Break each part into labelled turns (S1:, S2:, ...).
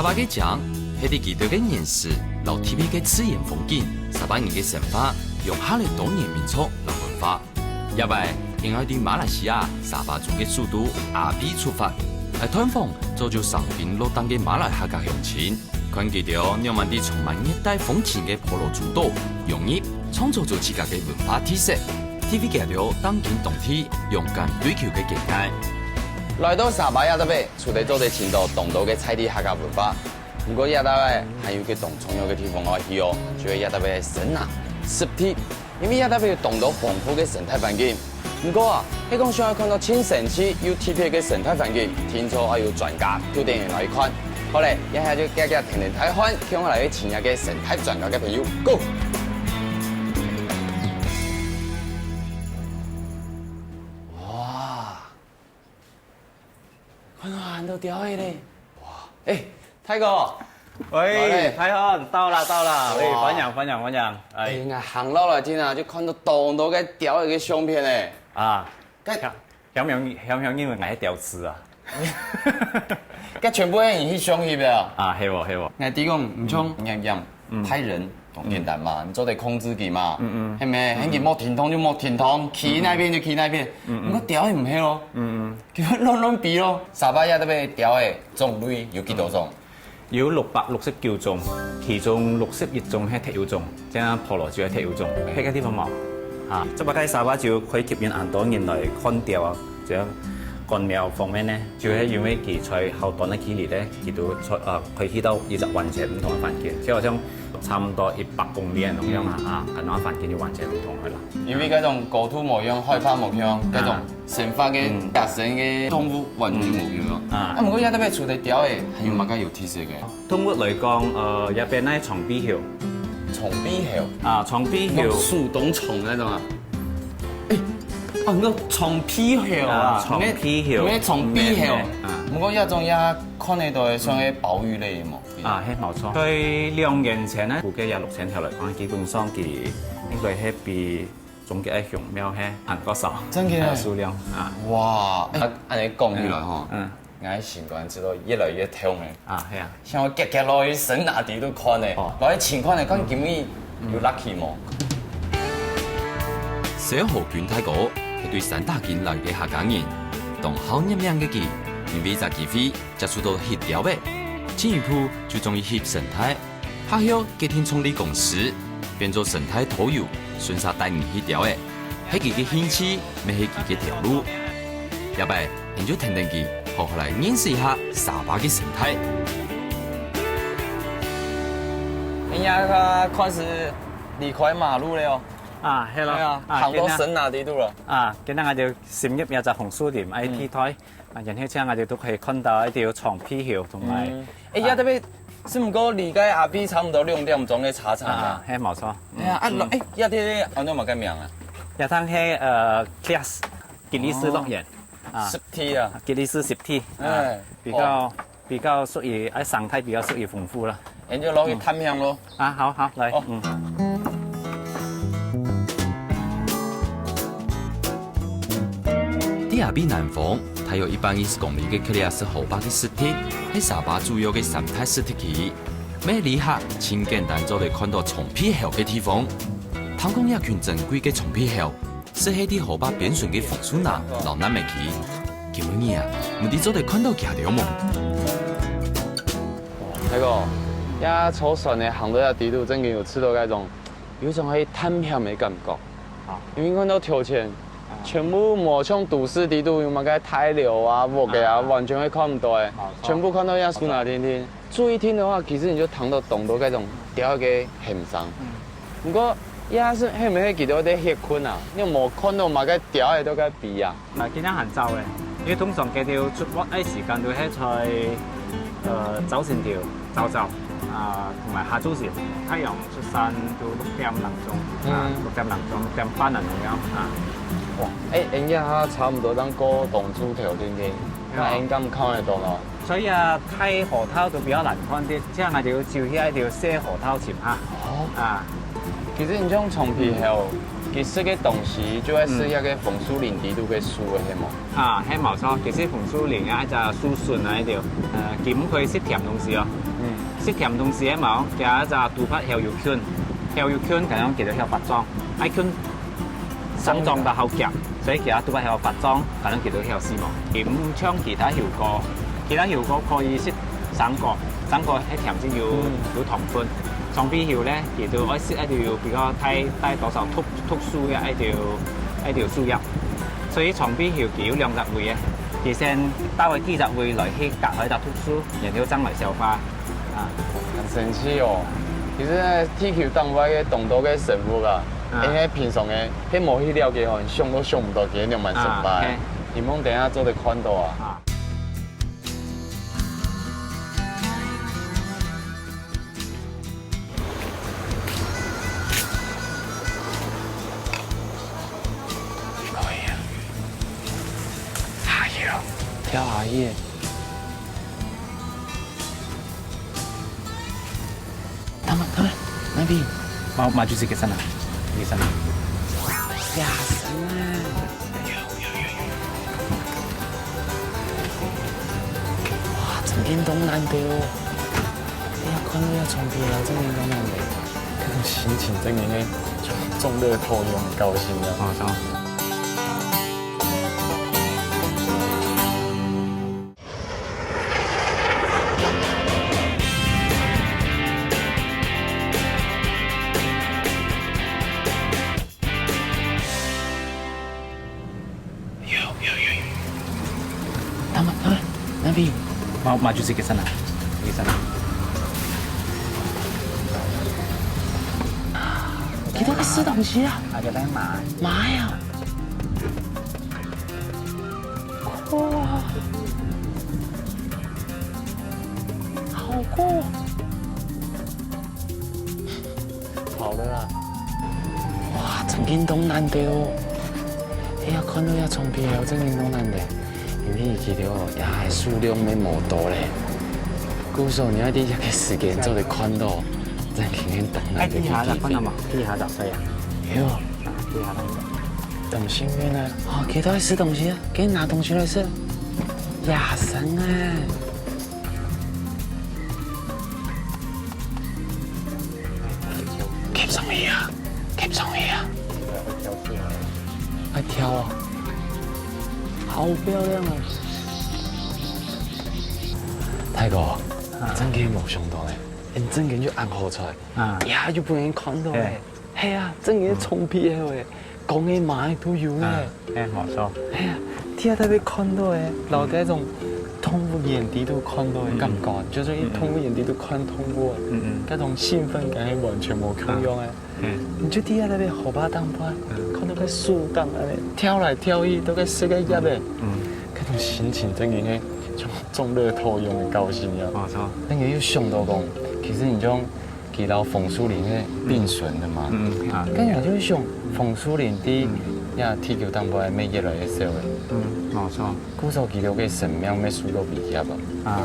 S1: 沙巴嘅江，係啲記得嘅岩石，留 TV 嘅自然風景，沙巴人嘅神話，用下嚟多年民族留文化。入嚟，應該對馬來西亞沙巴州嘅首都阿比出發，嚟探訪早就上邊落檔嘅馬來客家鄉親，看見到兩萬啲充滿熱帶風情嘅婆羅諸島，融入創造咗自家嘅文化特色。TV 見到當今當地勇敢追求嘅境界。
S2: 來到沙巴亞達貝，除咗做啲前度東島嘅菜地客家文化，不過亞達貝還有一個重要嘅地方我去哦，就係亞達貝嘅神啊濕地，因為亞達貝有東島豐富嘅生態環境。不過啊，喺講想要看到清神奇又特別嘅生態環境，聽說還有專家到電影來看。好嘞，一下就加聽聽台灣，叫我嚟請一個生態專家嘅朋友 ，Go！看到屌嘅咧，哇！哎，泰哥，
S3: 喂，泰漢到啦，喂，歡迎，
S2: 哎呀，行落來聽啊，就看到東島嘅屌嘅相片咧。
S3: 啊，響因為我屌絲啊，
S2: 佢全部係去相翕嘅。
S3: 啊，係喎。
S2: 我啲講唔衝樣派人同簡單嘛，你做啲控制佢嘛，係咪？喺佢冇停通就冇停通，企那邊就企那邊，不過屌係唔係咯，叫亂比咯。沙巴亞達貝屌嘅種類有幾多種？
S3: 有669種，其中61種係特有種，即係婆羅洲嘅特有種，其他地方冇。啊，即係喺沙巴就可以吸引很多人來看釣啊，即係幹苗方面咧，就係因為佢在後端嘅距離咧，佢都可以去到20完全唔同嘅環境，即係好像差唔多100公里咁樣啊，咁樣環境就完全唔同嘅啦。
S2: 因為嗰種高土模樣、開發模樣，嗰種生發嘅特性嘅動物完全冇樣咯。啊，不過亞達貝除咗屌嘅，還有乜嘢有特色嘅？
S3: 動物嚟講，入邊咧長臂熊。
S2: 長臂熊
S3: 啊，長臂熊，
S2: 樹洞蟲嗰種啊！哦，個長臂熊啊，
S3: 長臂熊，
S2: 咩長臂熊？不過一種也看得到像係保育類嘅嘛。
S3: 啊，係冇錯。佢2年前咧，估計有6000條嚟講，基本上佢應該係比總結嘅熊貓係行過少。
S2: 真嘅
S3: 數量啊！
S2: 哇！按你講起來嗬，我習慣知道越來越痛嘅。
S3: 啊，係啊。
S2: 像我夾落去省哪地都看嘅，落去前看嚟講今日有 lucky 冇。
S1: 小河卷太哥係對山打劍嚟嘅客家人，當好一命嘅佢，因為在機會接觸到翕雕嘅，進一步就中意翕生態，拍後決定創立公司，變做生態導遊，順勢帶人翕雕嘅，係佢嘅興趣，咪係佢嘅條路。入嚟，你就聽聽佢，好好嚟認識一下沙巴嘅生態。
S2: 人家開始離開馬路了哦。
S3: 啊，係咯，
S2: 行到省哪地度了？
S3: 啊，今日我哋深入有隻紅樹林 IT 台，然後之後我哋都可以看到一條長臂熊同埋。
S2: 亞達貝是唔過離開阿比差唔多2點鐘嘅車程啊。
S3: 係冇錯。
S2: 係啊，亞達貝按照乜嘅名啊？
S3: 亞趟係Class 吉尼斯樂園啊
S2: ，10T啊，
S3: 吉尼斯10T，比較屬於喺生態比較屬於豐富啦。
S2: 然就攞去探險咯。
S3: 啊，好，嚟。
S1: 阿比南方，它有120公里嘅克里亞斯河壩嘅濕地，係沙巴主要嘅生態濕地區。咩旅客請簡單就嚟看到長臂熊嘅地方，探講一群珍貴嘅長臂熊，是喺啲河壩邊上嘅楓樹林留南美區。叫乜嘢啊？唔啲就嚟看到佢條夢。
S2: 大哥，一坐船嘅行到一地度，真嘅有吃到嗰種，有種係探險嘅感覺。因為看到條線。全部冇像都市地度有乜嘅太流啊、木嘅啊，完全會看唔到嘅。全部看到一樹那天天。注意聽的話，其實你就聽到東島嗰種屌嘅響聲。不過一係係咪係見到啲血困啊？你冇看到乜嘅屌嘅都嘅鼻啊？
S3: 嗱，見得行走嘅，因為通常佢哋出發嘅時間都係在早晨條走。同埋下晝時太陽出山到6點零鐘，6點零鐘、6點半咁樣啊。
S2: 哇！人家差唔多當過東珠條天天，那應該唔看得到咯。
S3: 所以睇河套都比較難看啲，之後我哋要照起一條賒河套前啊。
S2: 其實你種長臂熊，其實嘅東西就係是一個楓樹林地度嘅樹嘅係冇。
S3: 啊，係冇錯，其實楓樹林啊，就樹筍啊呢條，佢唔可以食甜東西哦。食甜東西嘅冇，其實就杜發後腰圈，後腰圈咁樣叫做後發裝，I 圈生裝到後夾，所以其他杜發後發裝咁樣叫做後絲毛。而唔像其他hiệu果，其他hiệu果可以食生果，生果喺甜先要糖分。雙皮hiệu咧，其實愛食一條比較低多少突素嘅一條素入，所以雙皮hiệu佢有兩隻味嘅。其實包圍幾隻會來去隔開隻突素，然後將來消化。啊，
S2: 很神奇哦！其實TQ 當我嘅動作嘅生物啊，因為平常嘅喺無去了解哦，想都想唔到佢兩萬成敗。你望等下做得看到啊！跳下嘢。他們那邊
S3: maju sedikit sana, di sana.
S2: Ya sana. Wah, 真見東南地哦！哎呀，看到有從邊有真見東南地，嗰種心情真係咧，中樂透一樣高興啊！
S3: 哦，是嗎？
S2: 那邊
S3: maju sedikit sana, di sana.
S2: Kita cái吃東西啊？
S3: Ada tayong
S2: 買啊！哇，好酷！好的啦。哇，真見東南地哦！哎呀，看到有從邊有真見東南地。因為記得哦，也係數量沒冇多咧。故說你一啲一個時間就會看到，真係見東南地嘅地方。
S3: 睇下就細啊。
S2: 有，
S3: 睇下啦。
S2: 咁幸運啊！哦，幾多吃東西啊？給你拿東西來吃。呀生啊！夾上去啊！夾上去啊！愛跳啊！好漂亮啊！大哥，真嘅冇想到咧，你真嘅就按好出來，呀就不能看到咧，係啊，真嘅從皮嘅喂，講嘅買都有咧，
S3: 冇錯，
S2: 係啊，睇下特別看到咧，留低一種動物眼底都看到嘅感覺，就是一動物眼底都看動物，嗰種興奮感係完全冇強用嘅。你就睇下特別荷包蛋盤，看到個樹幹咧，跳來跳去都個食個葉咧，嗰種心情真嘅係中樂透一樣嘅高興啊！
S3: 冇錯，
S2: 那個又想到講，其實你種見到楓樹林嘅並存的嘛，跟住就想楓樹林啲呀地球淡薄係咪越來越少嘅？
S3: 冇錯。
S2: 古時候見到嘅生命咩數都未減啊！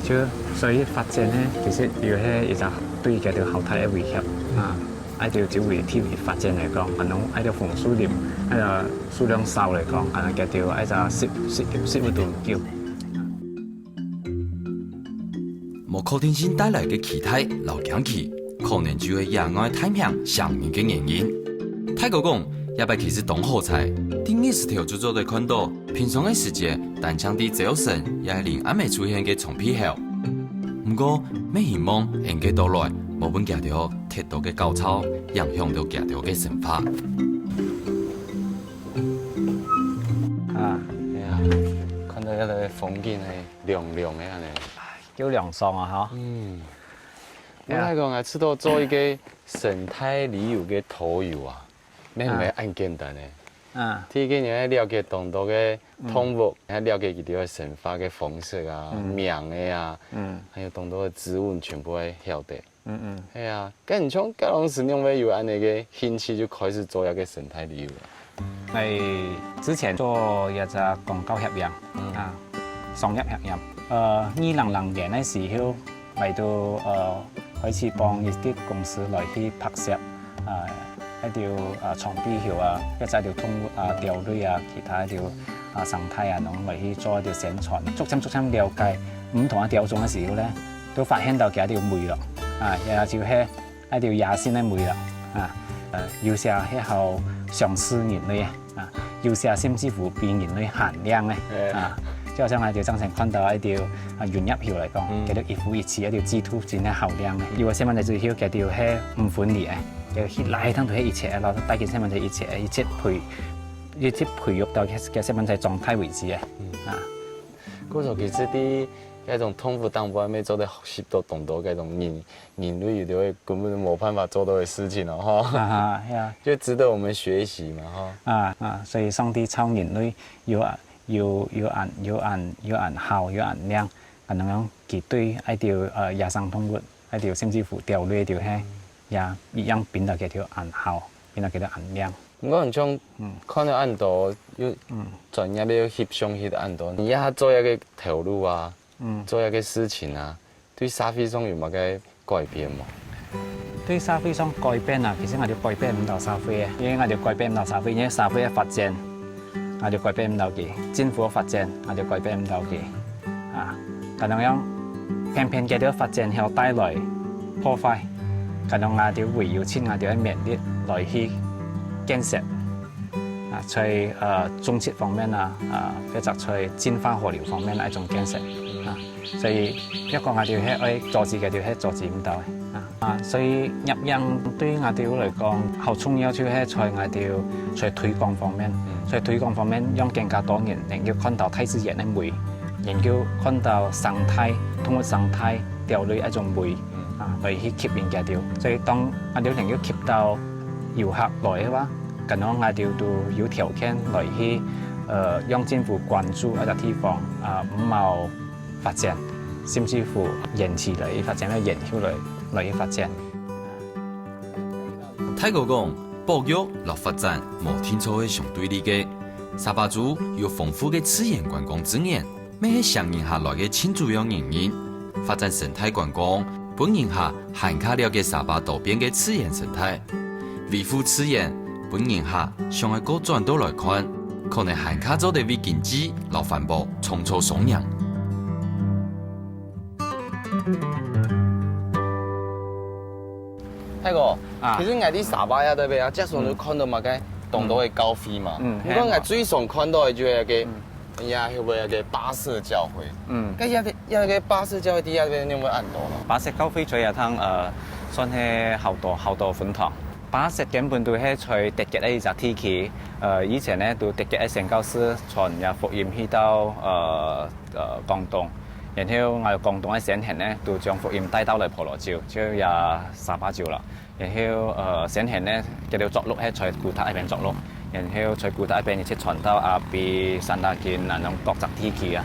S3: 就所以發展咧，其實要係一隻對嗰條後台嘅威脅啊！喺條只會天然發展嚟講，可能喺條楓樹林喺個數量少嚟講，可能嗰條喺隻食物度叫。
S1: 無可定性帶來嘅期待老驚奇，可能就係野外太平上面嘅原因。泰國講，也別其實當好菜，啲20條就做得看到，平常嘅時節，單槍啲早晨也係令啱未出現嘅從皮後。不過，咩希望應該到來，無本夾條鐵道嘅高潮，影響到夾條嘅生活。
S2: 看到一個風景係亮亮嘅安尼。
S3: 叫涼爽啊！嚇，
S2: 我嚟講係出到做一個生態旅遊嘅導遊啊，咩唔係咁簡單嘅。第一個你要了解當地嘅動物，要了解佢哋嘅生活嘅方式啊、名嘅啊，還有當地嘅植物全部會曉得。係啊，咁唔像嗰陣時，你會有安尼嘅興趣就開始做一個生態旅遊啦。
S3: 係之前做一隻廣告合約啊，商業合約。2000年嘅時候，嚟到開始幫一啲公司來去拍攝一條長臂鳥啊，一條動物啊、鳥類啊、其他一條生態啊，咁嚟去做一條宣傳，逐漸了解唔同嘅鳥種嘅時候咧，都發現到佢一條梅咯，然後就係一條野生嘅梅啦，有些係好相似人類有些甚至乎比人類寒涼嘅，就好像我哋正常看到一條原葉葉嚟講，佢哋一夫一妻一條枝兔真係好涼嘅。如果細蚊仔最曉佢條係唔分離嘅，就拉ทั้ง係一切，然後帶佢細蚊仔一切培育到嘅細蚊仔狀態為止嘅。
S2: 嗰時其實啲嗰種痛苦當中，咩做得學習到懂到嗰種人類有啲根本冇辦法做到嘅事情咯，哈，就值得我們學習嘛，哈。
S3: 所以上帝創人類要按好要按靚，咁樣佢對一條野生動物一條甚至乎鳥類一條係也一樣變到佢條按好，變到佢條按靚。
S2: 我唔像看到按度要專業要翕相翕按度，你要做一個投入啊，做一個事情啊，對社會上有冇嘅改變冇？
S3: 對社會上改變啊，其實我哋改變唔到社會嘅，因為我哋改變唔到社會，因為社會嘅發展，我哋改變唔到佢；政府嘅發展，我哋改變唔到佢。咁樣偏偏佢哋發展後帶來破壞，咁樣我哋圍繞住我哋嘅面力來去建設在中設方面或者在淨化河流方面一種建設所以一個我哋係阻止嘅條係阻止唔到嘅所以入營對我哋嚟講好重要就係在我哋在推廣方面，在推廣方面讓更加多人能夠看到大自然嘅美，能夠看到生態動物生態鳥類一種美來去吸引佢哋，所以當我哋能夠吸到遊客來嘅話，咁樣我哋都有條件來去讓政府關注一個地方唔冇發展，甚至乎延遲嚟發展咧，延後來去發展。
S1: 泰國講保育和發展無天錯嘅相對立嘅，沙巴族有豐富嘅自然觀光資源，咩係相應下來嘅千主要原因。發展生態觀光，本人下涵蓋了嘅沙巴多邊嘅自然生態。維護自然，本人下從一個角度來看，可能涵蓋咗嘅為經濟、和環保重操雙贏。
S2: 泰哥，其實我哋沙巴呀對邊啊，即係你看到嘛嘅動到嘅高飛嘛，如果我最常看到嘅就係個。係會有個巴士教會，有個巴士教會底下邊有冇按到咯？
S3: 巴士教會在一趟算係好多分堂。巴士根本都係在特別一隻地區，以前咧都特別一宣教師傳入福音去到廣東，然後我哋廣東嘅先賢咧都將福音帶到嚟婆羅洲，就有沙巴洲啦。然後先賢咧佢哋作錄喺在古塔一邊作錄。然後在古代一邊一直傳到比三大件那種國際地區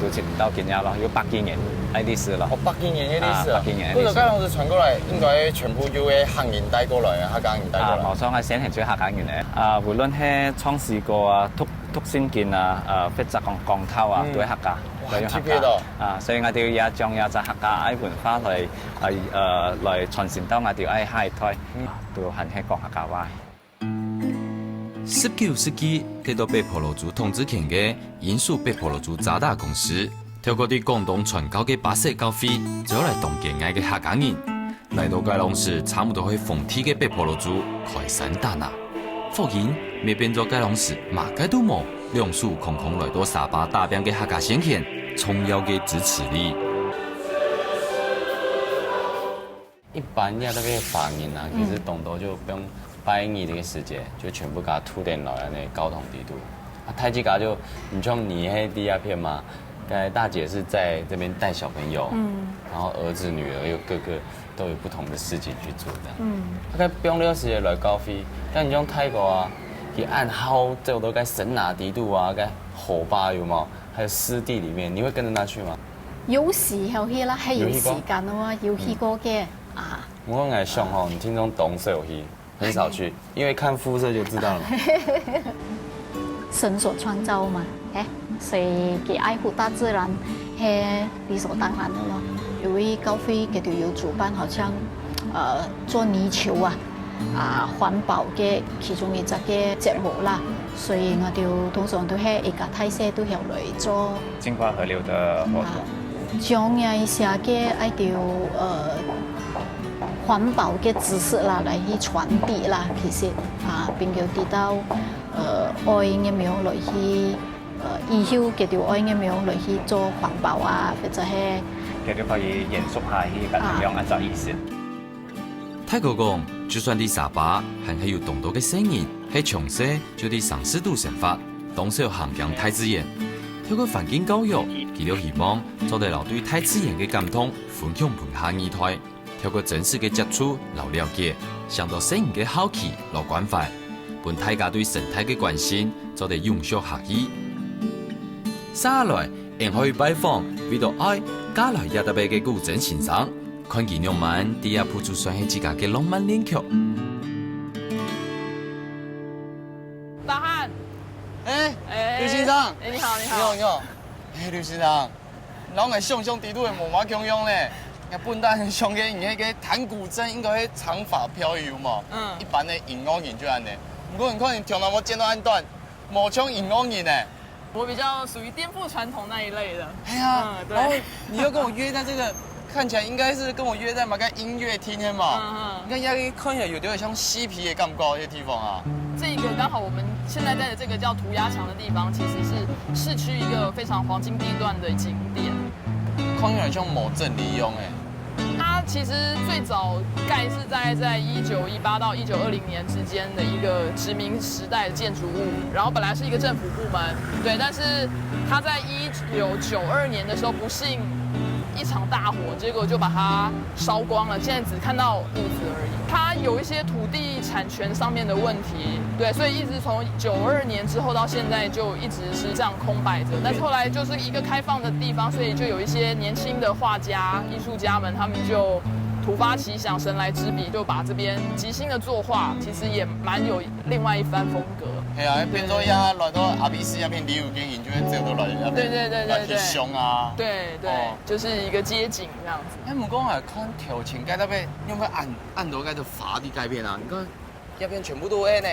S3: 都傳到今日咯，有100幾年嘅歷史咯。
S2: 100幾年嘅歷史啊！嗰個街路子傳過來，應該全部要嘅客人帶過來客家人帶過來。
S3: 冇錯，我先係最客家人嚟。無論係創世過突先見或者講頭都係客家，都係客家。所以我哋要將有隻客家文化來傳承到我哋下一代，都很係講客家話。
S1: 19世紀得到北婆羅洲統治權嘅英屬北婆羅洲渣打公司，透過對廣東傳教嘅巴士交費，就來當建愛嘅客家人，來到該龍時差唔多去奉天嘅北婆羅洲開山打拿，福音未變咗該龍時馬街都冇，兩手空空來到沙巴打拼嘅客家先賢，重要嘅支持力。
S2: 一般呀，那個法人其實懂到就不用。8年這個時間就全部給它吐點落來那個高筒地度，太極家就你像你喺第二片嘛，剛才大姐是在這邊帶小朋友，然後兒子女兒又個個都有不同的事情去做的，大概不用這個時間來高飛，但你像泰國佢按好這都該神拿地度該河壩有冇？還有濕地裡面，你會跟着他去嗎？
S4: 有時候去啦，係有時間啊嘛，有去過嘅
S2: 我講係上吼，你聽講東勢有去。很少去，因為看膚色就知道了。
S4: 神所創造嘛，所以佢愛護大自然係理所當然的咯。因為高飛佢哋有主辦，好像做泥鰍環保嘅其中一隻嘅節目啦，所以我哋通常都係一家大細都有嚟做。
S3: 淨化河流的活動。
S4: 将一些嘅爱条环保嘅知识啦嚟去传递啦，其实并叫知道爱咁样嚟去以後嘅條愛咁樣嚟去做環保啊，或者係
S3: 佢哋可以延續下去咁樣一個意思。
S1: 泰國講，就算啲沙巴還係有眾多嘅聲音，喺從細就啲上師度成發，當時有涵養大自然。透過環境教育，佢哋希望做啲留對大自然嘅感通，分享文化議題。透過真實嘅接觸，留了解，想到聲音嘅好奇，落關懷，本大家對生態嘅關心，做啲永續合意。下來，仍可以拜訪為到愛加來亞特別嘅古鎮先生，看見兩萬啲阿鋪出算係自家嘅浪漫戀曲。
S5: 大漢，
S2: 劉先生，
S5: 你好，你好，
S2: 你好，你好。劉先生，老愛上地度嘅無馬強用咧，日本單上嘅而家嘅彈古鎮應該係長髮飄搖嘛。一般嘅銀行人就安尼，不過你看你聽到我剪到安段，冇像銀行人呢。
S5: 我比較屬於顛覆傳統那一類的。
S2: 哎呀，
S5: 對。
S2: 然後你又跟我約在這個，看起來應該是跟我約在某個音樂廳的嘛。你看壓根看起來有點像嬉皮的感覺這些地方啊。
S5: 這個剛好我們現在在的這個叫塗鴉牆的地方，其實是市區一個非常黃金地段的景點。
S2: 看起來像某鎮利用哎。
S5: 它其實最早蓋是在1918到1920年之間的一個殖民時代的建築物，然後本來是一個政府部門，對，但是它在1992年的時候不幸一場大火，結果就把它燒光了，現在只看到肚子而已。它有一些土地產權上面的問題，對，所以一直從92年之後到現在就一直是這樣空擺着。但是後來就是一個開放的地方，所以就有一些年輕的畫家、藝術家們，他們就突發奇想，神來之筆，就把這邊即興的作畫，其實也蠻有另外一番風格。
S2: 係啊，變咗呀，來到阿比斯那邊旅遊景點，就會走到來那邊，來去熊啊。
S5: 對對，就是一個街景這樣子。
S2: 哎，唔講係看條情街那邊，有冇按到嗰度發啲街片啊？你看，一片全部都係呢。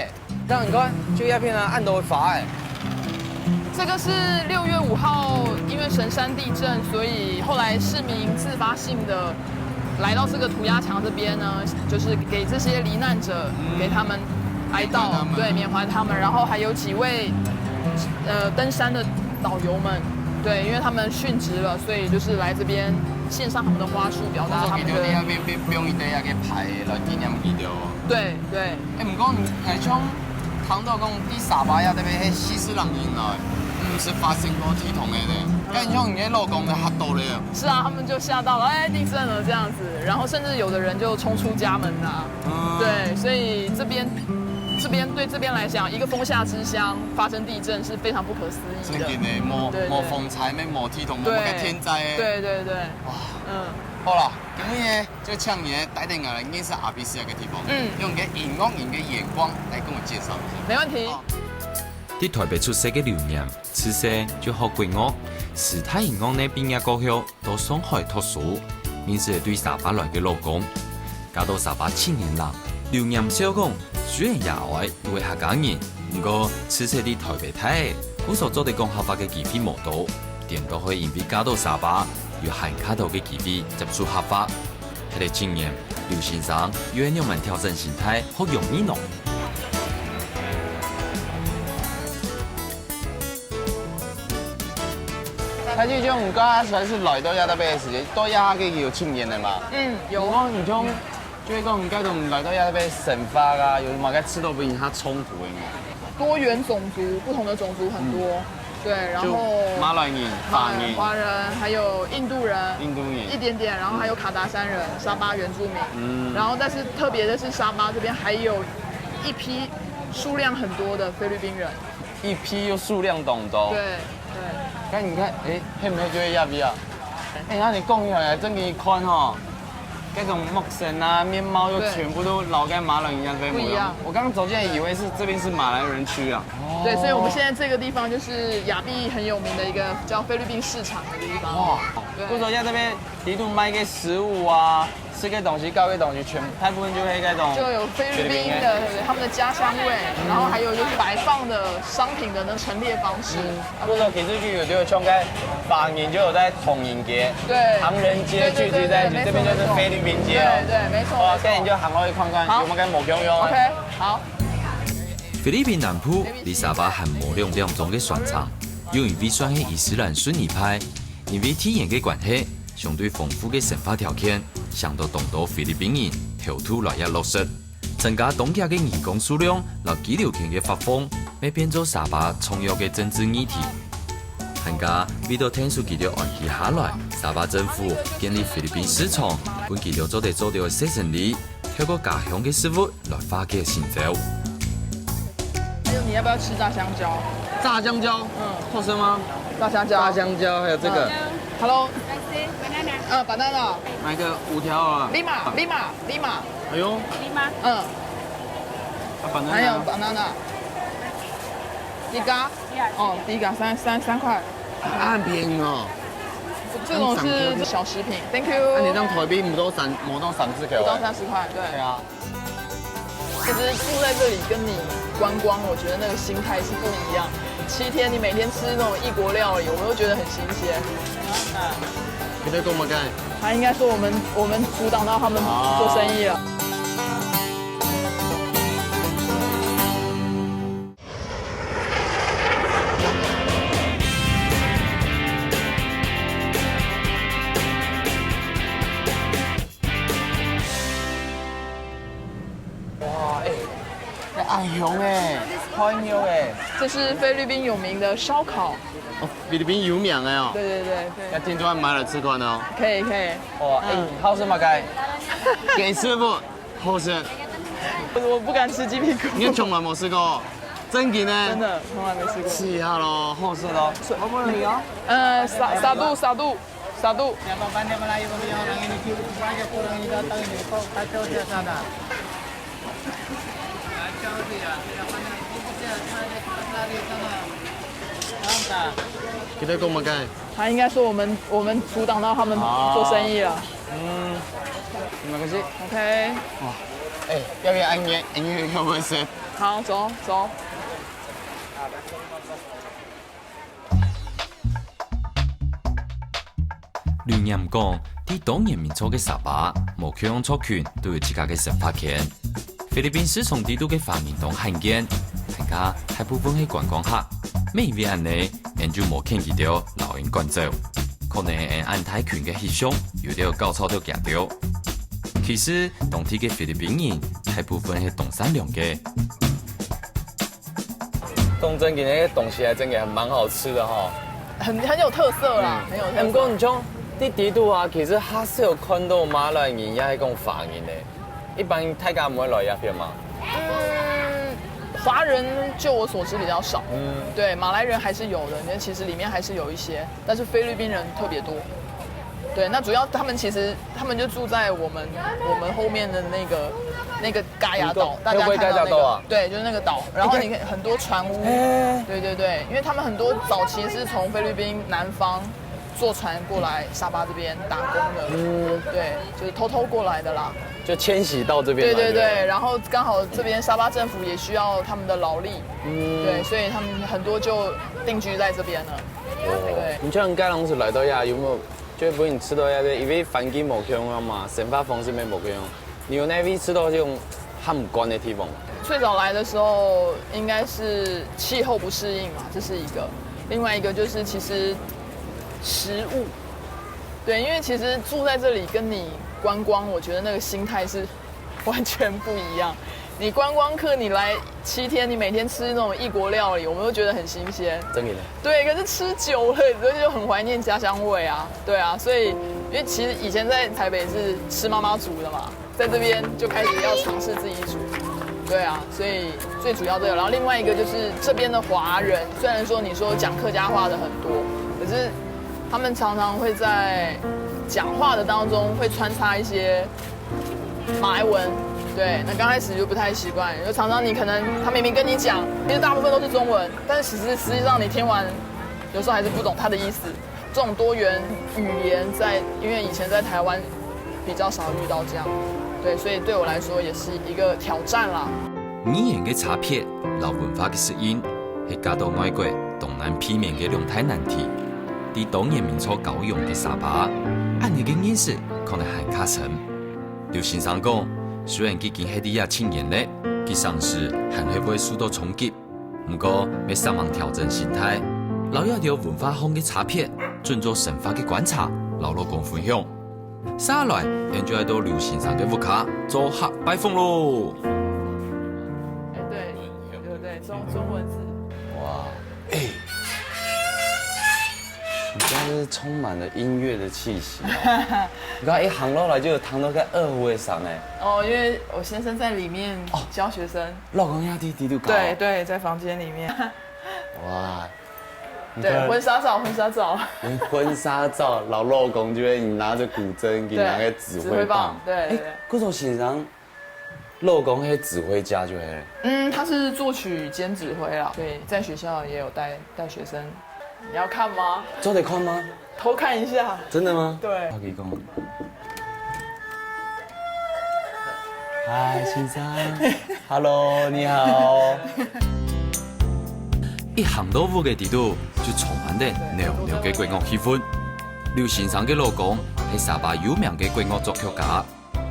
S2: 但你看，就一片啊，按到會發哎。
S5: 這個是6月5號，因為神山地震，所以後來市民自發性的來到這個塗鴉牆這邊呢，就是給這些罹難者，給他們哀悼，對，緬懷他們。然後還有幾位登山的導遊們，對，因為他們殉職了，所以就是來這邊獻上他們的花束，表達他們的。對對。
S2: 哎，唔講係從唐道公啲沙巴呀，特別係西斯朗人來，唔是發生過體統嘅咧。跟住像你老公就嚇到咧。
S5: 是啊，他們就嚇到了，哎，地震了這樣子，然後甚至有的人就衝出家門啦。對，所以這邊對這邊來講，一個風夏之鄉發生地震是非常不可思議的。
S2: 最近咧，冇風災，冇體統，冇個天災。
S5: 對對對。哇，
S2: 好啦，今日就請你帶領我來認識阿比斯一個地方，用嘅銀行人嘅眼光來跟我介紹一下。
S5: 沒問題。
S1: 喺台北出世嘅劉念，自細就學國樂，時態銀行呢畢業過後到上海讀書，認識對沙巴來嘅老公，嫁到沙巴7年啦。劉念笑講，雖然也愛為客家人，不過此時喺台北睇，我所做的講合法嘅機會冇多，點都可以因為嫁到沙巴，有限卡到嘅機會接觸合法。喺啲經驗，劉先生要讓我們調整心態，好容易喏。
S2: 睇住張唔該，算是來到亞特別嘅時間，到亞嘅叫7年了嘛。
S5: 有。
S2: 我唔通，就係講唔該都唔來到亞特別生發啊，有冇嘅吃到不贏他衝突嘅嘛？
S5: 多元種族，不同的種族很多。對，然後
S2: 馬來人、
S5: 華人，還有印度人，
S2: 一
S5: 點點，然後還有卡達山人、沙巴原住民，然後但是特別的是沙巴這邊還有一批數量很多的菲律賓人，
S2: 一批又數量眾多。
S5: 對。
S2: 咁你看，哎，係唔係就係亞比啊？哎，那你講起來真給你看吼，這種陌生啊，面貌又全部都老跟馬來人一樣，不一樣。我剛剛走進來以為是這邊是馬來人區啊。
S5: 對，所以我們現在這個地方就是亞庇很有名的一個叫菲律賓市場的地方。哇，
S2: 比如说在这边迪度卖个食物啊，吃个东西、搞个东西，大部分就会那种
S5: 就有菲律宾的他们的家乡味，然后还有就是摆放的商品的那陈列方式。
S2: 比如说其实就有这个像在法年就有在统营街，
S5: 对，
S2: 唐人街聚集在一起，这边就是菲律宾街哦。
S5: 对，没错。
S2: 哇，现在你就行过去看看，有没有跟某用用
S5: OK， 好。
S1: 菲律宾南部离沙巴和模两两种嘅船厂，由于算係伊斯蘭遜尼派，因為天然嘅關係，相對豐富嘅生活條件，上到東島菲律賓人投土來日落實，增加當地嘅義工數量，和幾條權嘅發放，咪變做沙巴重要嘅政治議題。行家為到聽數幾條安期下來，沙巴政府建立菲律賓市場，本幾條做到嘅生產力，透過家鄉嘅食物來發嘅成就。
S5: 还有你要不要吃炸香蕉？
S2: 炸香蕉，好吃吗？
S5: 炸香蕉。
S2: 炸香蕉，还有这个，
S5: Hello。banana。
S2: 买个5条啊。
S5: lima。
S2: 哎呦。
S5: 嗯。
S2: banana。
S5: 还有 banana。第一个3块。
S2: 很便宜哦。
S5: 这种是小食品 ，Thank you。
S2: 那你这样台币唔到30块。
S5: 不到30块，对。
S2: 对啊。
S5: 其实住在这里跟你观光，我觉得那个心态是不一样。7天你每天吃那种异国料理，我们都觉得很新鲜。
S2: 你在跟我们干？
S5: 他应该说我们阻挡到他们做生意了。
S2: 暗熊哎，欢牛哎，
S5: 这是菲律宾有名的烧烤。
S2: 哦，菲律宾有名哎哦。
S5: 对。
S2: 要听说买了吃过呢哦。
S5: 可以。
S2: 哇，好吃吗？该？给师傅，好吃。
S5: 我不敢吃鸡屁股。
S2: 你从来没试过？真的呢？
S5: 真的，从来没吃过。
S2: 试一下咯，好吃咯。好不容易哦。
S5: satu.
S6: Siapa pandai Melayu punya orang ini cukup banyak orang ini datang ini kok kacau dia sana. Kacau dia, tidak pandai dia lari sana. Nampak?
S2: Kita跟我们干。
S5: 他应该说我们阻挡到他们做生意了。
S2: 没关系。
S5: OK。
S2: 哇，要不要按月要不要吃？
S5: 好，走。
S1: 留言講，啲當年民族嘅沙巴無缺用族群都有自家嘅生活權。菲律賓市從地度嘅發明同罕見，大家大部分係觀光客，每一位安尼，人就無見佢條老人趕走，可能按太權嘅氣象有條高潮條行掉。其實當地嘅菲律賓人大部分係懂善良嘅。
S2: 东真给那些东西还真的还蛮好吃的哈。
S5: 很有特色啦，很有特色。
S2: 不过你像啲地度啊，其實還是有看到馬來人也係講華人嘅。一般大家唔會來呢邊嘛。
S5: 華人就我所知比較少。對，馬來人還是有的，因為其實裡面還是有一些，但是菲律賓人特別多。對，那主要他們就住在我們後面的那個嘎雅島，大家看到那個，對，就是那個島。然後你看很多船屋，對，因為他們很多早期是從菲律賓南方坐船過來沙巴這邊打工的，對，就是偷過來的啦。
S2: 就遷徙到這邊。
S5: 對，然後剛好這邊沙巴政府也需要他們的勞力，對，所以他們很多就定居在這邊了。對，
S2: 你像該啷是來到呀？有沒有就不你吃到呀？因為環境冇用啊嘛，生活方式沒冇用。你有那邊吃到這種很唔慣的地方？
S5: 最早來的時候，應該是氣候不適應嘛，這是一個。另外一個就是其實食物，對，因為其實住在這裡跟你觀光，我覺得那個心態是完全不一樣。你觀光客，你來7天，你每天吃那種異國料理，我們都覺得很新鮮。
S2: 真的。
S5: 對，可是吃久了，你就很懷念家鄉味啊。對啊，所以因為其實以前在台北是吃媽媽煮的嘛，在這邊就開始要嘗試自己煮。對啊，所以最主要這個。然後另外一個就是這邊的華人，雖然說你說講客家話的很多，可是他們常常會在講話的當中會穿插一些馬來文。對，那剛開始就不太習慣，就常常你可能他明明跟你講，其實大部分都是中文，但是實際上你聽完，有時候還是不懂他的意思。这种多元语言因为以前在台湾比较少遇到这样，对，所以对我来说也是一个挑战啦。
S1: 语言嘅差别、老文化嘅适应，系加到外国东南片面嘅两大难题。伫多年民初教育嘅沙巴，按你嘅认识可能还卡深。刘先生讲，虽然佢经喺啲1000年咧，佢尝试还会不会受到冲击，不过要上网调整心态，留意到文化上嘅差别，遵做生活嘅观察，留落讲分享。下来，咱就来到刘先生嘅屋卡做客拜访咯。
S5: 对，中文字。
S2: 哇，你家是充满了音乐的气息、哦。你刚一行落来就有糖都在二胡的上哎。
S5: 哦，因为我先生在里面教学生。
S2: 老公压低都高。
S5: 对，在房间里面。
S2: 哇。
S5: 对，婚纱照。
S2: 连婚纱照，老公就会拿着古筝，给拿个指挥棒。
S5: 对。
S2: 这种欣赏，老公是指挥家就会。
S5: 他是作曲兼指挥啦，对，在学校也有带学生。你要看吗？
S2: 做得看吗？
S5: 偷看一下。
S2: 真的吗？
S5: 对。
S2: 我给你讲。嗨，先生。Hello， 你好。
S1: 一行到屋嘅地度，就充满着濃濃嘅國樂氣氛。劉先生嘅老公係沙巴有名嘅國樂作曲家，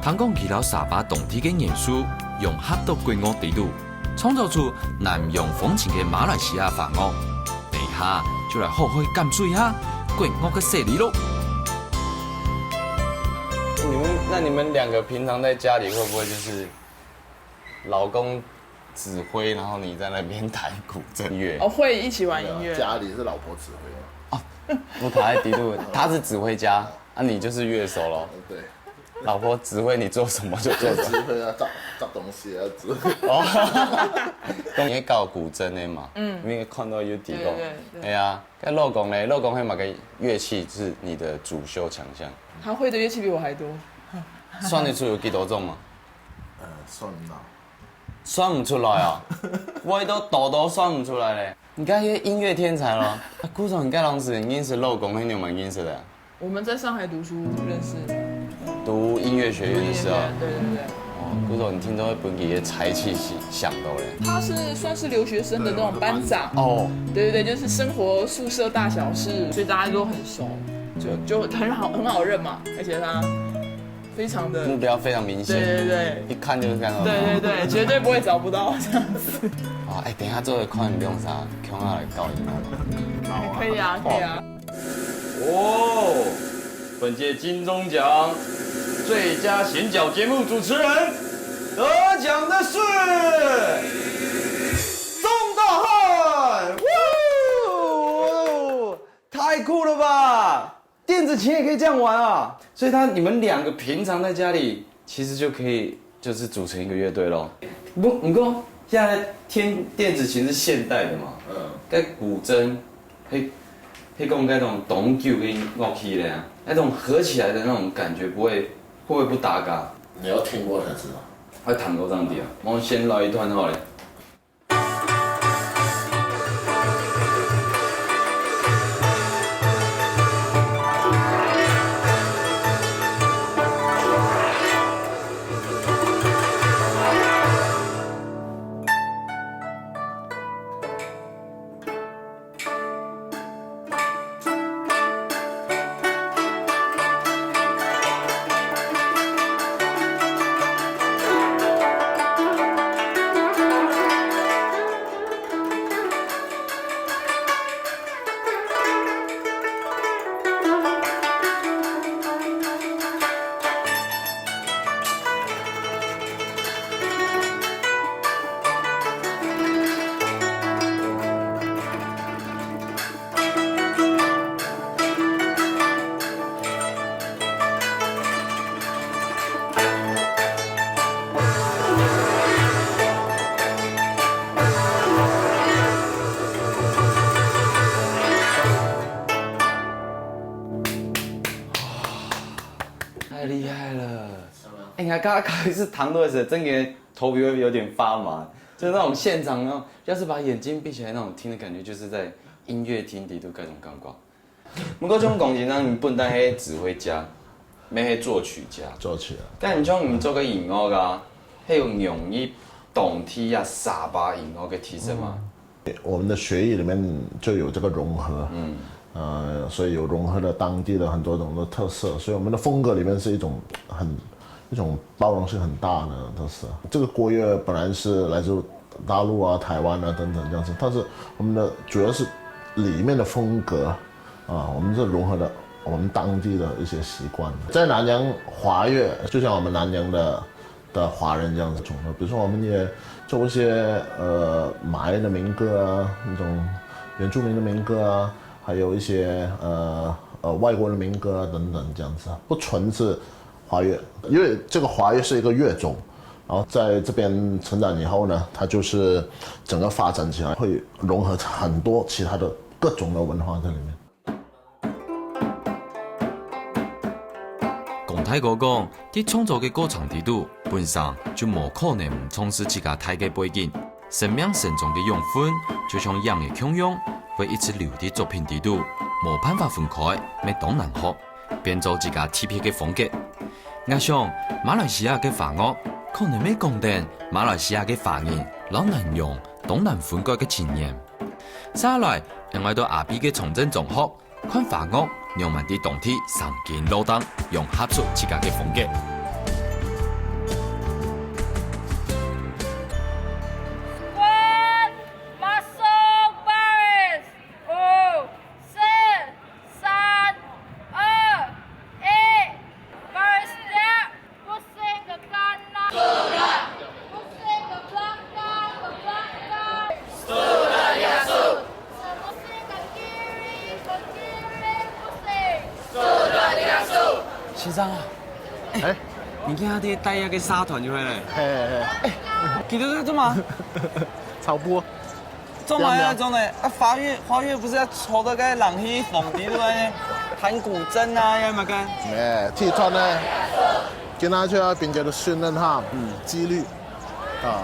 S1: 聽講佢到沙巴當地嘅元素融合到國樂地度，創造出南洋風情嘅馬來西亞法樂。等一下就來好好感受一下國樂嘅魅力咯。
S2: 你們兩個平常在家裡會不會就是老公指揮，然後你在那邊彈古箏樂？
S5: 哦，會一起玩音樂。
S7: 家裡是老婆指揮嘛？
S2: 哦，我跑在底度，他是指揮家，啊，你就是樂手咯。
S7: 對，
S2: 老婆指揮你做什麼就做什麼。
S7: 指揮啊，炸東西啊，指揮。
S2: 哦，你會教古箏的嘛？因為看到有提過。對啊，跟老公呢？老公會哪個樂器是你的主修強項？
S5: 他會的樂器比我還多。
S2: 算得出有幾多種嗎？
S7: 算唔到。
S2: 算唔出來啊！我都算唔出來嘞。你看一個音樂天才咯。古總你該當時認識老公，你有冇認識的？
S5: 我們在上海讀書認識的。
S2: 讀音樂學院的時候。
S5: 對。
S2: 哦，古總你聽到本地的才氣響到嘞。
S5: 他是算是留學生的那種班長。哦。對，就是生活宿舍大小事，所以大家都很熟，就很好認嘛，而且他。非常的
S2: 目標非常明顯，對，一看就是看到。
S5: 對，絕對不會找不到這樣子。
S2: 啊，等一下做的看你用啥，看下來搞一下。
S5: 可以啊。
S2: 哦，本屆金鐘獎最佳選角節目主持人得獎的是宋大漢，哇，太酷了吧！電子琴也可以這樣玩啊！所以你們兩個平常在家裡其實就可以就是組成一個樂隊咯。不過現在聽電子琴是現代的嘛，跟古箏，那種동九跟樂器的呀，那種合起來的那種感覺會不會不搭嘎？
S7: 你要聽過才知道。
S2: 會彈過這樣的啊，我先來一段好了。太厉害了！哎呀，刚开始弹的时候，真的头皮会有点发麻，就是那种现场那种，要是把眼睛闭起来那种听的感觉，就是在音乐厅里都各种感觉。不过种钢琴咱本来迄指挥家，要迄作曲家。
S7: 做起来。
S2: 但你像唔做个音乐啊，迄有用于动体啊、沙巴音乐嘅提升嘛。
S7: 我们的学艺里面就有这个融合，所以有融合了当地的很多种的特色，所以我们的风格里面是一种包容性很大的特色。这个国乐本来是来自大陆啊、台湾啊等等这样子，但是我们的主要是里面的风格啊，我们是融合了我们当地的一些习惯。在南洋华乐，就像我们南洋的华人这样子融合，比如说我们也做一些马来的民歌啊，那种原住民的民歌啊，还有一些外国的民歌啊等等这样子，不纯是华乐，因为这个华乐是一个乐种，然后在这边成长以后呢，它就是整个发展起来会融合很多其他的各种的文化在里面。
S1: 龚太哥讲，伫创作嘅歌唱地度，本身就无可能唔从事自家太嘅背景。生命慎重嘅养分，就像氧嘅供氧，会一直留伫作品地度，无办法分开，咪当然学，变做自家特别嘅风格。我想马来西亚嘅华乐，可能咪讲定马来西亚嘅华人老难用东南分割嘅经验。下来，因为到阿 B 嘅重整综合，看华乐。让慢啲动体上肩路灯，用合出自家嘅风格。先生啊，你看他哋带一个沙团就回来。记得这嘛？
S7: 超播。
S2: 做嘛呀，种嘞？啊，华乐不是要抽到个人去蹦迪对不对？弹古筝啊，要嘛干？
S7: 鐵團咧，見下出變咗到訓練下，紀律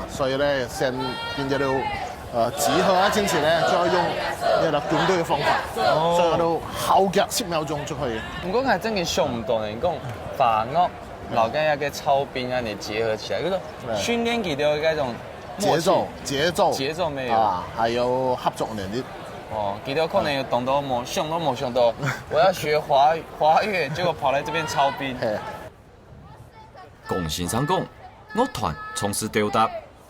S7: 所以咧先變咗到集合啊，堅持咧，就要用呢個軍隊嘅方法，所以我都後腳10秒鐘就可以。
S2: 不過係真嘅想唔到呢，你講華樂老跟一個操兵啊，你結合起來，就是訓練佢哋嗰種節奏沒有
S7: 啊，還有合作能力。
S2: 哦，佢哋可能有懂到想都冇想到，我要學華樂，結果跑來這邊操兵。
S1: 龚先生講，樂團從事調搭，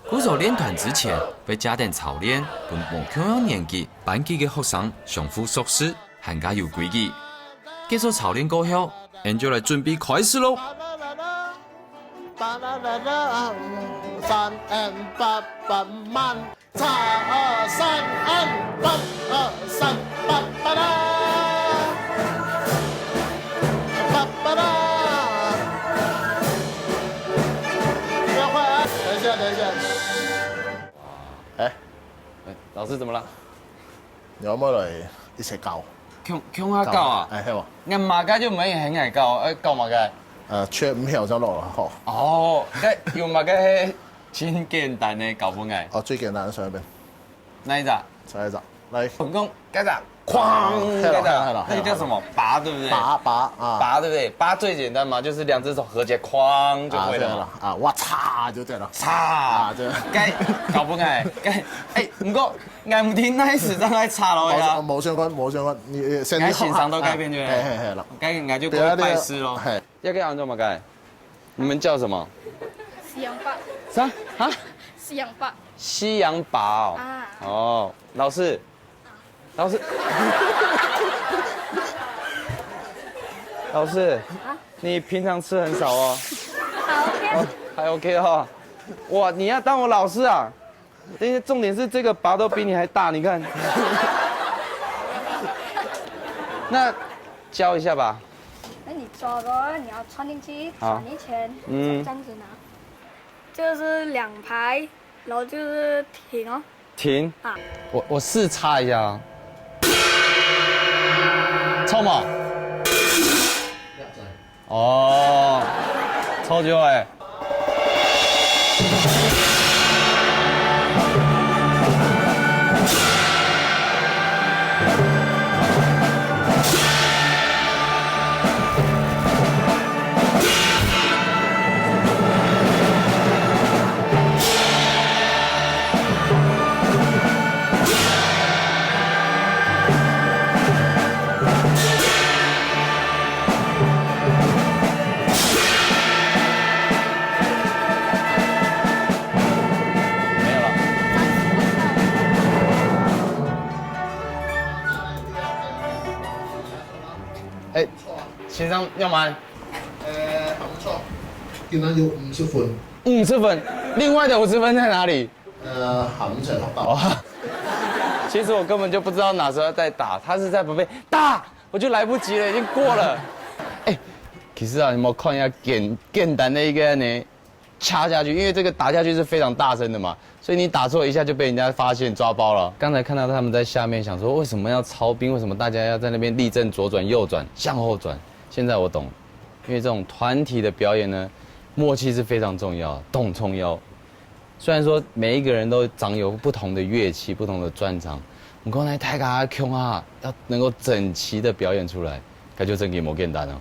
S1: 鼓手練團之前會加點操練，同無同樣年紀班級嘅學生相互熟識，更加有規矩。結束操練過後，人就來準備開始咯。
S7: 3 and 8 8慢，3 and 8 3 8 8啦，8啦。不要快啊！等一下。
S2: 老師怎麼啦？
S7: 你可唔可以嚟一齊教？
S2: 強下教啊？
S7: 係喎。
S2: 人馬家就唔可以很愛教，教馬家。
S7: 缺5秒就落啦，嗬。
S2: 哦，用馬家係真簡單嘅教法嘅。
S7: 最簡單上一邊。
S2: 哪一隻？
S7: 上一隻，嚟。
S2: 總共搿隻，哐，搿隻，那個叫什麼？拔，對不對？拔，對不對？拔最簡單嘛，就是2隻手合起來，哐就會了。
S7: 我擦就對了。
S2: 擦，對。該教法嘅，該，不過我唔聽那時陣愛擦咯呀。
S7: 冇相關，你先。
S2: 該欣賞到改變就係。
S7: 啦。
S2: 該我就過來拜師咯。要給安怎麼改？你們叫什麼？
S8: 西洋拔。
S2: 啥？啊？
S8: 西洋拔。
S2: 西洋拔哦。
S8: 啊。
S2: 哦，老師。老師，你平常吃很少哦。還 OK 哈。哇，你要當我老師啊？但是重點是這個拔都比你還大，你看。那教一下吧。
S8: 那你抓着，你要穿进去，转一圈，这样子拿。就是2排，然后就是停哦。
S2: 停。
S8: 啊。
S2: 我試插一下啊。抽嘛？哦，抽咗哎。上要吗
S7: 还不错，竟然有50分。
S2: 50分，另外的50分在哪里？
S7: 含起来打。
S2: 哦，其实我根本就不知道哪时候在打，他是在旁边打，我就来不及了，已经过了。哎，其实啊，你有没有看一下简单的一个呢？掐下去，因为这个打下去是非常大声的嘛，所以你打错一下就被人家发现抓包了。刚才看到他们在下面想说，为什么要操兵？为什么大家要在那边立正、左转、右转、向后转？现在我懂了，因为这种团体的表演呢，默契是非常重要，动冲腰。虽然说每一个人都掌有不同的乐器、不同的专长，我刚才太卡强啊，要能够整齐的表演出来，那就真给冇简单哦。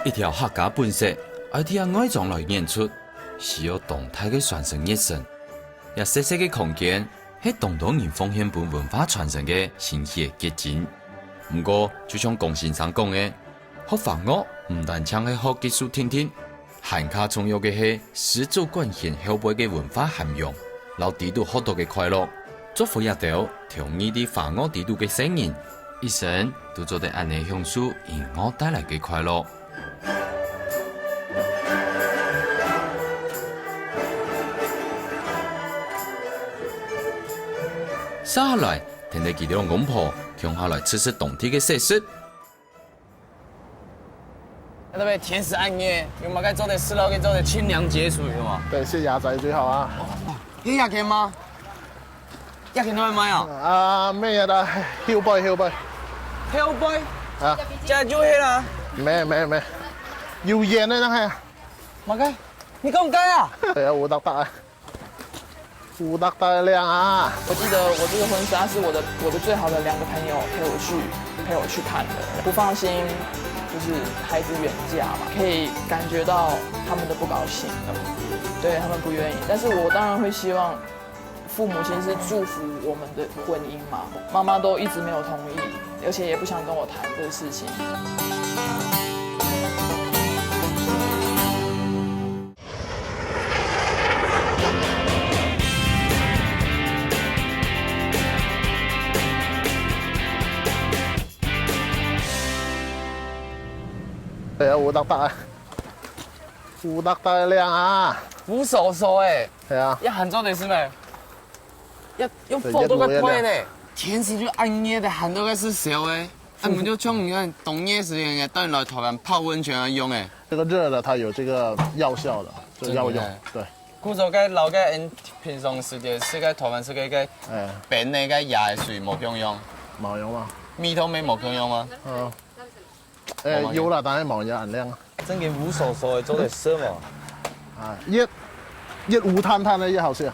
S1: 一条客家本色，要听外装来演出，需要动态的传承热忱，也细细的空间，是当人奉献本文化传承的新血结晶。不过，就像龚先生讲的，学法乐唔单唱係學技術聽聽，更加重要嘅係始祖貫顯後輩嘅文化涵養，留地度學到嘅快樂，祝福一條調異啲法樂地度嘅聲音，一生都做得安尼享受音樂帶來嘅快樂。接下來，聽到幾條公婆共下來測試當地嘅設施。
S2: 那邊甜食暗夜，有冇該做啲食落去做啲清涼解暑有冇？
S7: 對，是鴨仔最好啊。
S2: 呢日嘅嗎？日嘅都係買啊？
S7: 啊咩嘢啦？囂杯。
S2: 挑杯
S7: 啊，
S2: 就係做嘢啦。
S7: 咩，要贏咧，真係。
S2: 冇計，你講唔計啊？
S7: 對啊，胡得啊，胡得靚啊！
S5: 我記得我這個婚紗是我的最好的2個朋友陪我去看的，不放心就是孩子遠嫁嘛，可以感覺到他們的不高興，對他們不願意，但是我當然會希望父母親是祝福我們的婚姻嘛，媽媽都一直沒有同意，而且也不想跟我談這個事情。
S7: 對啊，胡得啊，胡得靚啊！
S2: 扶手手哎，
S7: 係啊，
S2: 要喊做的是咩？要用放多個推呢？甜食就暗夜的喊多個是小哎，我們就像你看冬夜時間嘅，到你來台灣泡溫泉啊用哎。
S7: 這個熱的它有這個藥效的，就藥用。對。
S2: 古早嘅老嘅人平常時間食嘅台灣食嘅冰嘅嘅椰水冇用用，
S7: 冇用啊？
S2: 米湯味冇用嗎？
S7: 有啦，但係冇嘢人靚啊。
S2: 真嘅無手手做得什麼？
S7: 啊，越烏炭炭的越好吃。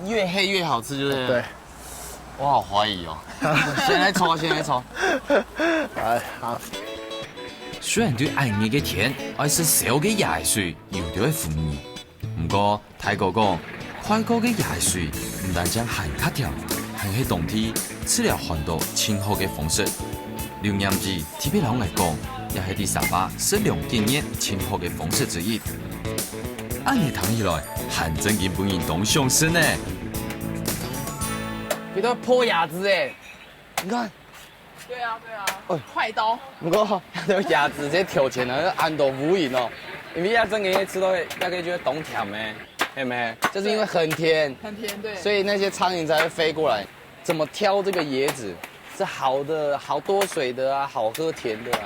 S2: 越黑越好吃，就是。
S7: 對。
S2: 我好懷疑哦。先來抽。
S7: 哎，好。
S1: 雖然對暗夜嘅甜，愛食少嘅椰水有啲會負面，不過泰國講快過嘅椰水唔但將含卡條，還係當地治療很多清好嘅方式。榴蓮子特別人來講，也係第沙巴食療經驗清好嘅方式之一。按你睇起來，還真嘅本人當上身呢。
S2: 佢都破牙子哎，你看。
S5: 對啊，快刀。
S2: 不過有牙子這挑戰啊，按到無影哦。因為真嘅吃到，大概覺得懂甜咩，係咪？就是因為很甜，
S5: 對。
S2: 所以那些蒼蠅才會飛過來。怎麼挑這個椰子？是好的，好多水的啊，好喝甜的啊。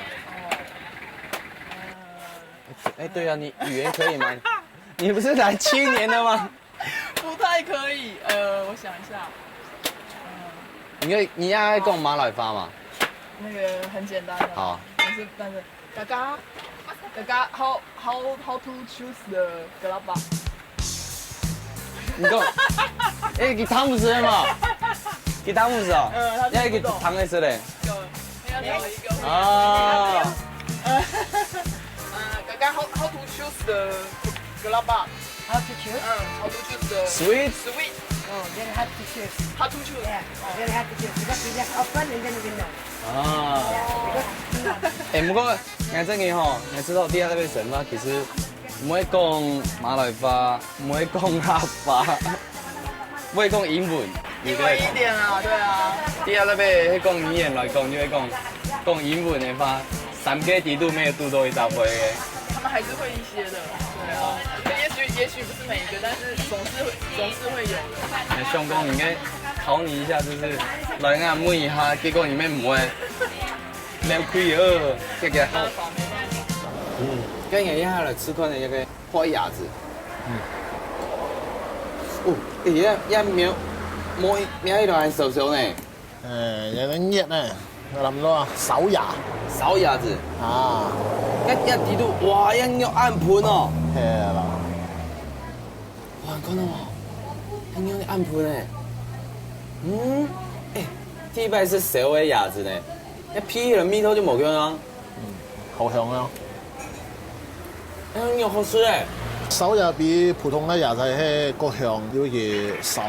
S2: 哎，對啊，你語言可以嗎？你不是來7年的嗎？
S5: 不太可以，我想一下。
S2: 你要跟我馬來發嘛？
S5: 那個很簡單的。
S2: 好。
S5: 但是，嘎嘎 how to choose the glaba？
S2: 你講，哎，給湯姆斯嘛？給湯姆斯哦。要給湯姆斯嘞。
S5: 要聊一個。
S2: 啊。
S5: 嘎嘎 how to choose the glaba？
S6: How to choose?
S5: How to choose the
S2: sweet?
S6: Oh, very hard to choose.
S5: How to choose?
S6: Yeah, very hard to choose because we just open and then we know.
S2: 啊。哎，不過我真嘅吼，你知道第二那邊神嘛？其實唔會講馬來話，唔會講客話，唔會講英文。
S5: 英文一點啊，對啊。
S2: 第二那邊講語言來講，就會講英文的話，3個地度沒有讀到一大會嘅。
S5: 他們還是會一些的，對啊。也許不是每一個，但是總是會有的。
S2: 香港應該考你一下，就是來眼摸一下，結果你們唔會，沒有虧哦，這個好。跟人一下來吃飯的一個花鴨子。哦，一秒摸一度係熟熟呢。
S7: 有啲熱呢，我諗到手牙。
S2: 手鴨子。
S7: 啊。
S2: 一啲都哇，一肉啱盤哦。
S7: 係啦。
S2: 哇，講到喎，一肉啱盤呢。第一排是熟的鴨子呢，一劈起來米頭就冇香啦。
S7: 好香啊！
S2: 肉好吃誒。
S7: 手牙比普通的牙仔係個香，要嘢手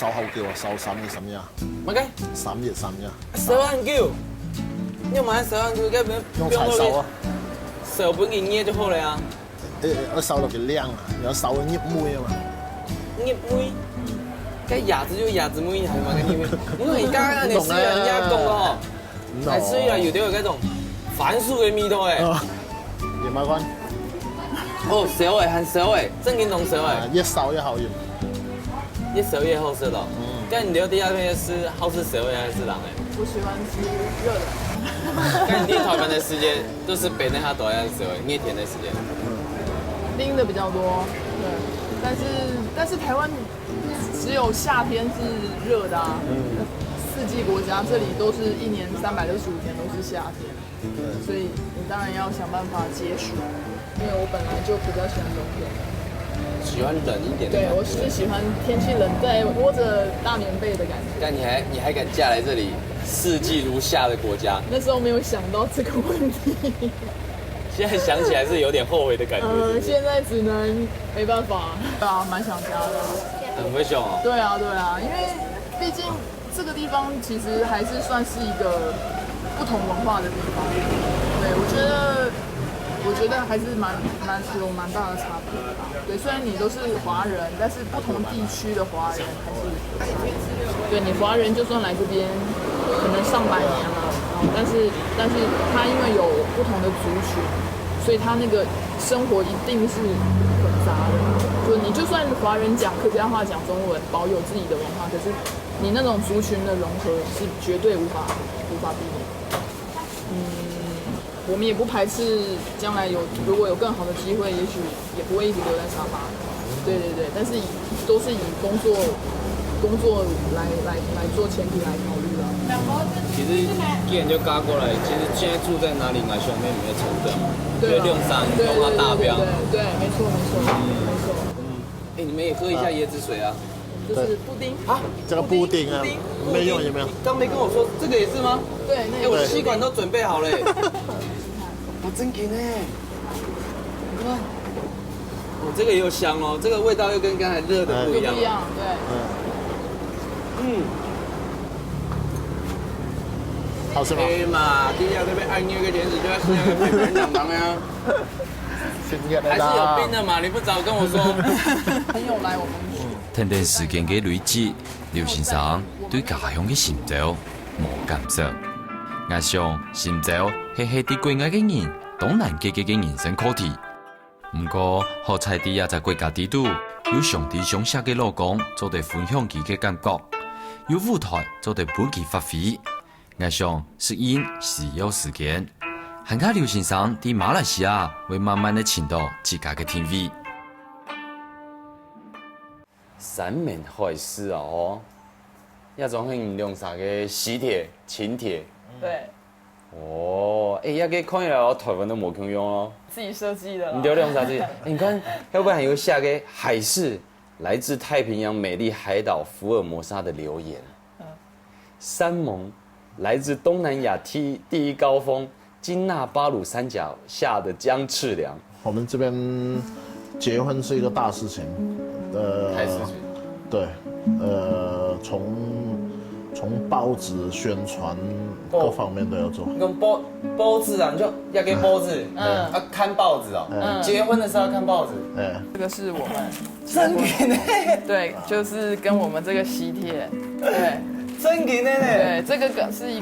S7: 後叫啊，手3日3日。
S2: 乜嘅
S7: ？3日3日。
S2: 手後叫，要買手後叫嘅咩？
S7: 用柴手啊。
S2: 手本件捏就好了呀。
S7: 我手落嘅靚啊，有手嘅醃妹啊嘛。
S2: 醃妹？cái牙子就牙子妹係嘛？cái醃妹，因為而家你雖然一講哦，係雖然有啲嗰種反素嘅味道誒。
S7: 鹽馬關。
S2: 哦，小誒，很小誒，正經同小誒。
S7: 一手一後鹽。
S2: 一熟一後吃的。咁你第二天是好吃小誒還是冷誒？
S5: 我喜歡吃熱的。
S2: 咁你台灣的時間都是北那下多還是小誒？熱天的時間。
S5: 冰的比較多，對。但是台灣只有夏天是熱的啊。四季國家這裡都是一年365天都是夏天，所以你當然要想辦法解暑。因為我本來就比較喜歡冬天，
S2: 喜歡冷一點的。
S5: 對，我是喜歡天氣冷，在窩着大棉被的感覺。
S2: 但你還敢嫁來這裡四季如夏的國家？
S5: 那時候沒有想到這個問題，
S2: 現在想起來是有點後悔的感覺。
S5: 現在只能沒辦法。對啊，蠻想家的。
S2: 很會想哦。
S5: 對啊，因為畢竟這個地方其實還是算是一個不同文化的地方。對，我覺得還是有蠻大的差別的。對，雖然你都是華人，但是不同地區的華人還是，對，你華人就算來這邊可能上百年了，但是他因為有不同的族群，所以他那個生活一定是很雜的。就你就算華人講客家話、講中文，保有自己的文化，可是你那種族群的融合是絕對無法避免。我們也不排斥將來如果有更好的機會，也許也不會一直留在沙巴。對，但是都是以工作來做前提來考慮了。
S2: 其實既然就嫁過來，其實現在住在哪裡，我兄弟沒有抽掉，對，用山用它大標。
S5: 對，沒錯。
S2: 你們也喝一下椰子水啊。
S5: 就是布丁
S2: 啊，
S7: 這個布丁啊，沒用有沒有？
S2: 剛沒跟我說，這個也是嗎？
S5: 對，
S2: 我的吸管都準備好了。我真給呢，你看，這個又香哦，這個味道又跟剛才熱的不一樣。
S5: 不一樣，對。
S7: 好吃嗎？
S2: 哎嘛，第一下這邊按捏個甜食，就要吃那個配人講呀。還是有冰的嘛？你不早跟我說。
S5: 朋友來我們。
S1: 聽定時間嘅累積，劉先生對家鄉嘅心照無感受。我想心照係啲國外嘅人當然嘅人生課題。唔過好彩啲也在國家地度，有上帝上下嘅老公做地分享佢嘅感覺，有舞台做地本佢發揮。我想適應是有時間。看看劉先生喺馬來西亞會慢慢地尋到自家嘅天位。
S2: 三面海市哦，一種很用啥嘅喜帖、請帖。
S5: 對。
S2: 哦，一個看起來我台灣都冇用哦。
S5: 自己設計的。
S2: 你都用啥子？你看，要不然有下個海市，來自太平洋美麗海島福爾摩沙的留言。山盟，來自東南亞第一高峰金納巴魯山腳下的姜赤良。
S7: 我們這邊結婚是一個大事情。
S2: 太事情。
S7: 對，從从报纸宣传各方面都要做。
S2: 跟报纸啊，你就要给报纸，要看报纸哦。结婚的时候要看报纸。
S5: 这个是我们
S2: 真给呢？
S5: 对，就是跟我们这个喜帖，对，
S2: 真给呢？
S5: 对，这个是一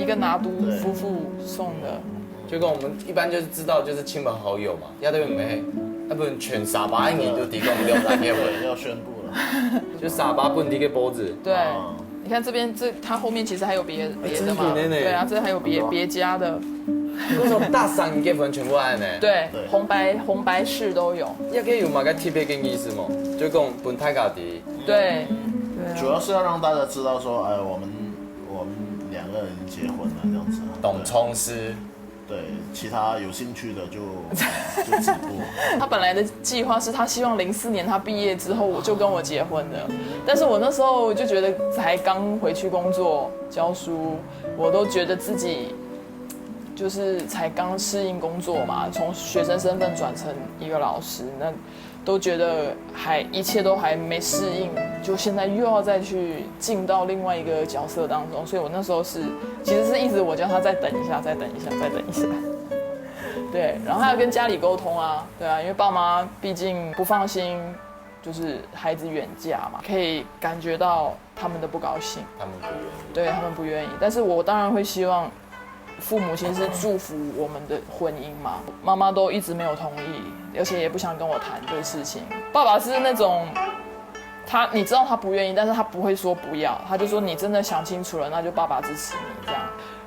S5: 个拿督夫妇送的，
S2: 就跟我们一般就是知道就是亲朋好友嘛，要对没？要不然全沙巴一年就提供6单结婚，
S7: 要宣布了，
S2: 就沙巴不能提给报纸。
S5: 对。你看这边它后面其实还有别的嘛，对啊，这还有别家的。
S2: 那种大三结婚全部按呢？
S5: 对，红白事都有。
S2: 也可以有嘛个特别的意思嘛，就讲本太家的。
S5: 对，
S7: 主要是要让大家知道说，哎，我们2个人已经结婚了这样子。
S2: 懂冲师。
S7: 对，其他有兴趣的就止步。
S5: 他本来的计划是他希望04年他毕业之后我就跟我结婚的，但是我那时候就觉得才刚回去工作教书，我都觉得自己就是才刚适应工作嘛，从学生身份转成一个老师，那都觉得一切都还没适应，就现在又要再去进到另外一个角色当中，所以我那时候其实是一直我叫他再等一下，再等一下，再等一下。对，然后还要跟家里沟通啊，对啊，因为爸妈毕竟不放心，就是孩子远嫁嘛，可以感觉到他们的不高兴，
S2: 他们不愿意，
S5: 对他们不愿意，但是我当然会希望父母亲是祝福我们的婚姻嘛，妈妈都一直没有同意，而且也不想跟我谈这个事情。爸爸是那种你知道他不愿意，但是他不会说不要，他就说你真的想清楚了，那就爸爸支持你这样。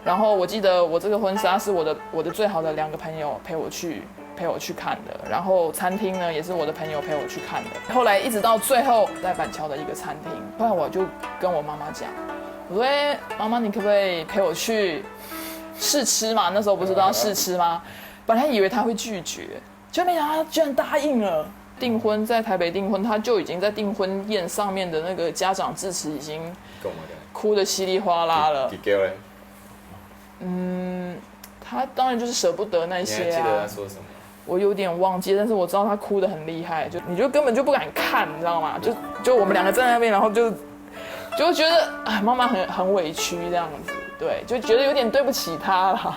S5: 然后我记得我这个婚纱是我的最好的2个朋友陪我去看的，然后餐厅呢也是我的朋友陪我去看的。后来一直到最后在板桥的一个餐厅，后来我就跟我妈妈讲，我说妈妈你可不可以陪我去试吃嘛？那时候不是都要试吃吗？本来以为他会拒绝，就没想到他居然答应了。订婚在台北订婚，他就已经在订婚宴上面的那个家长致辞已经哭得稀里哗啦了。他当然就是舍不得那些啊。你还记得他说什么？我有点忘记，但是我知道他哭得很厉害，你就根本就不敢看，你知道吗？就我们2个站在那边，然后就觉得哎，妈妈很委屈这样子，对，就觉得有点对不起他了。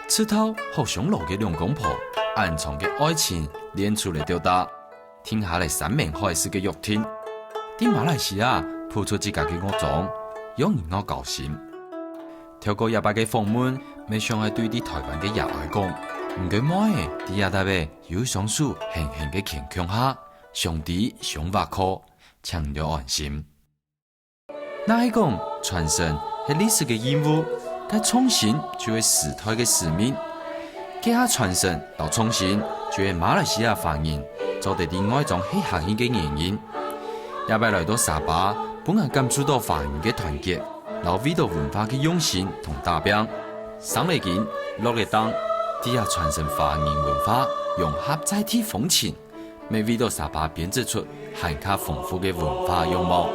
S1: 此头互相路嘅2公婆暗藏嘅爱情练出嚟表达，听下嚟3名开始嘅约天，喺马来西亚铺出自家嘅乐章，让人好高兴。透過日白嘅訪問，未想係對啲台灣嘅人來講，唔過乜嘢啲日大伯有雙手輕輕嘅牽強下，上帝上挖苦，強調安心。那係講傳承係歷史嘅任務，但創新就係時代嘅使命。結合傳承到創新，就係馬來西亞華人做得另外一種係核心嘅原因。日白來到沙巴，本係感受到華人嘅團結。留味道文化嘅用心同打拼，3日間6日當，底下傳承華人文化，融合在地風情，未味道沙巴編織出更加豐富嘅文化樣貌。